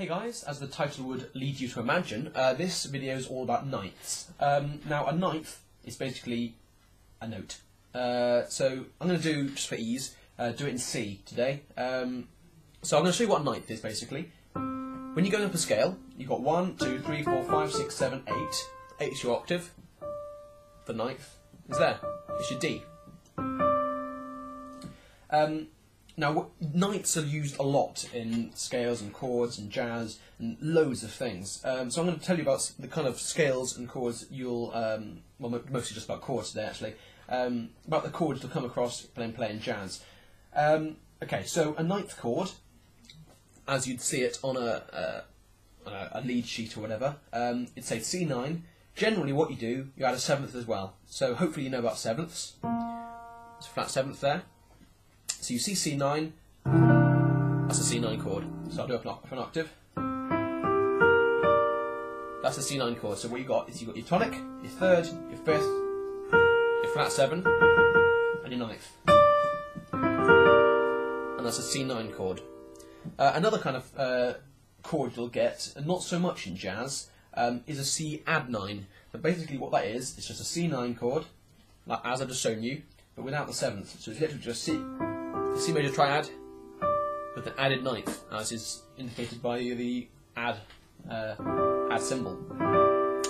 Hey guys, as the title would lead you to imagine, this video is all about ninths. Now a ninth is basically a note. So I'm going to do, just for ease, do it in C today. So I'm going to show you what a ninth is basically. When you're going up a scale, you've got 1, 2, 3, 4, 5, 6, 7, 8. 8 is your octave. The ninth is there. It's your D. Now, ninths are used a lot in scales and chords and jazz and loads of things. So I'm going to tell you about the kind of scales and chords you'll, well, mostly just about chords today actually, about the chords you'll come across playing jazz. Okay, so a ninth chord, as you'd see it on a lead sheet or whatever, it'd say C9. Generally what you do, you add a seventh as well. So hopefully you know about sevenths. There's a flat seventh there. So you see C9, that's a C9 chord. So I'll do it for an octave. That's a C9 chord. So what you got is you've got your tonic, your third, your fifth, your flat 7, and your ninth. And that's a C9 chord. Another kind of chord you'll get, and not so much in jazz, is a C add 9. But basically what that is, it's just a C9 chord, like as I've just shown you, but without the seventh. So it's literally just C major triad with an added ninth, as is indicated by the add symbol.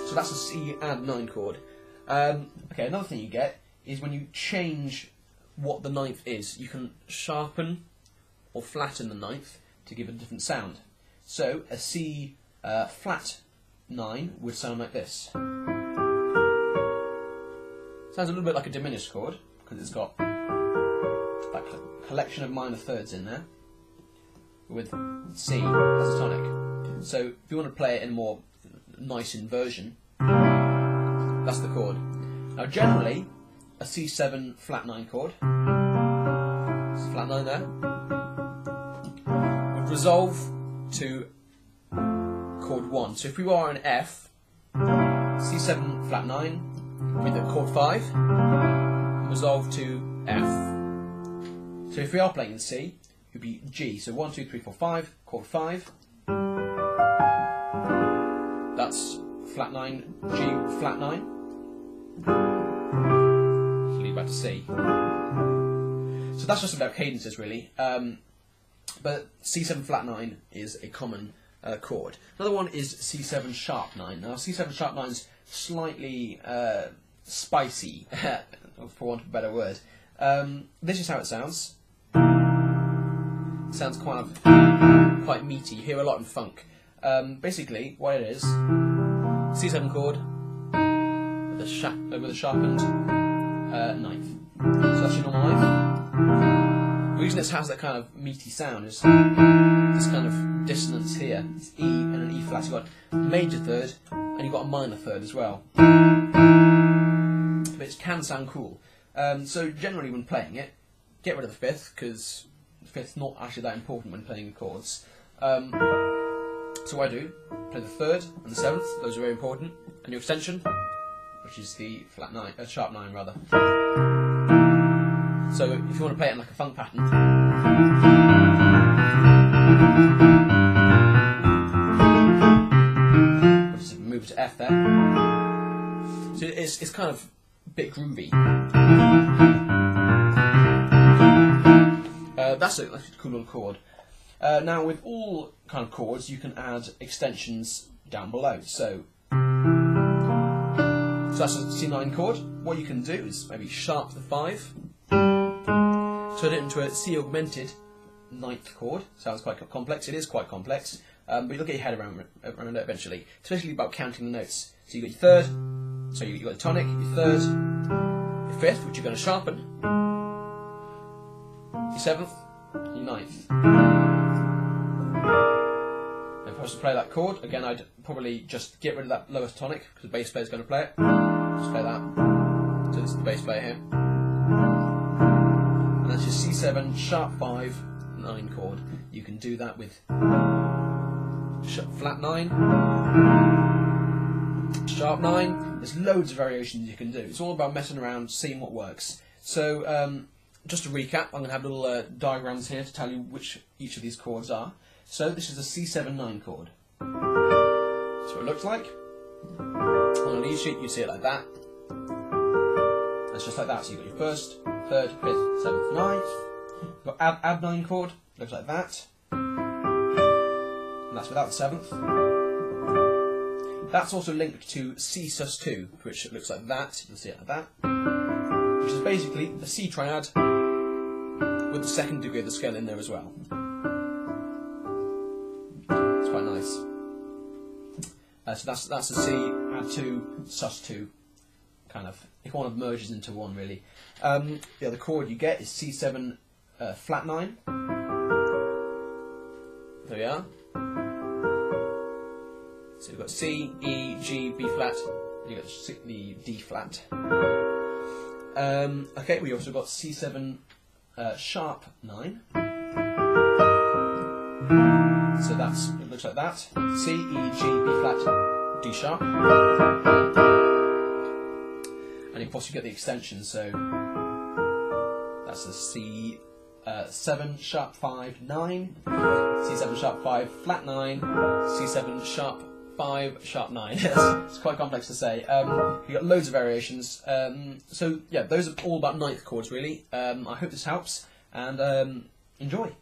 So that's a C add 9 chord. Okay, another thing you get is when you change what the ninth is, you can sharpen or flatten the ninth to give it a different sound. So a C flat 9 would sound like this. Sounds a little bit like a diminished chord because it's got that collection of minor thirds in there with C as a tonic. So if you want to play it in a more nice inversion, that's the chord. Now generally a C7 flat 9 chord, it's a flat 9 there, would resolve to chord 1. So if we are in F, C7 flat 9 with a chord 5, resolve to F. So if we are playing in C, it would be G. So 1, 2, 3, 4, 5, chord 5. That's flat 9, G flat 9. Lead back to C. So that's just about cadences really. But C7 flat 9 is a common chord. Another one is C7 sharp 9. Now C7 sharp 9 is slightly spicy, for want of a better word. This is how it sounds. It sounds quite meaty. You hear a lot in funk. Basically, what it is, C7 chord with a sharpened ninth. So that's your normal ninth. The reason this has that kind of meaty sound is this kind of dissonance here. It's E and an E flat. You've got a major third and you've got a minor third as well. But it can sound cool. So generally when playing it, get rid of the fifth, because the fifth's not actually that important when playing the chords. So what I do, play the third and the seventh, those are very important, and your extension, which is the flat 9, sharp 9 rather. So if you want to play it in like a funk pattern, we'll just move to F there. So it's kind of a bit groovy. That's a cool little chord. Now with all kind of chords you can add extensions down below. So that's a C9 chord. What you can do is maybe sharp the 5, turn it into a C augmented ninth chord. Sounds quite complex. It is quite complex, but you'll get your head around it eventually. Especially about counting the notes. So you got your third, so you got the tonic, your third, your fifth, which you're going to sharpen, your seventh, your ninth. If I was to play that chord, again I'd probably just get rid of that lowest tonic because the bass player is going to play it. Just play that. So this is the bass player here. And that's your C7 sharp 5 9 chord. You can do that with flat 9, sharp 9. There's loads of variations you can do. It's all about messing around, seeing what works. So just to recap, I'm going to have little diagrams here to tell you which each of these chords are. So this is a C7 9 chord. That's what it looks like. On a lead sheet you see it like that. It's just like that. So you've got your first, third, fifth, seventh, ninth. You've got add 9 chord, looks like that. And that's without the seventh. That's also linked to C sus2, which looks like that. You'll see it like that. Which is basically the C triad with the second degree of the scale in there as well. It's quite nice. So that's a C, add 2, sus2, kind of. If one of them merges into one, really. The other chord you get is C7 flat 9. There we are. So we've got C, E, G, B flat. You've got the D flat. Okay, we also got C7 sharp 9. So it looks like that. C, E, G, B flat, D sharp. And you possibly get the extension, so that's the C7 sharp 5 9, C7 sharp 5 flat 9, C7 sharp 5 sharp 9. It's quite complex to say. You've got loads of variations. So yeah, those are all about ninth chords really. I hope this helps, and enjoy.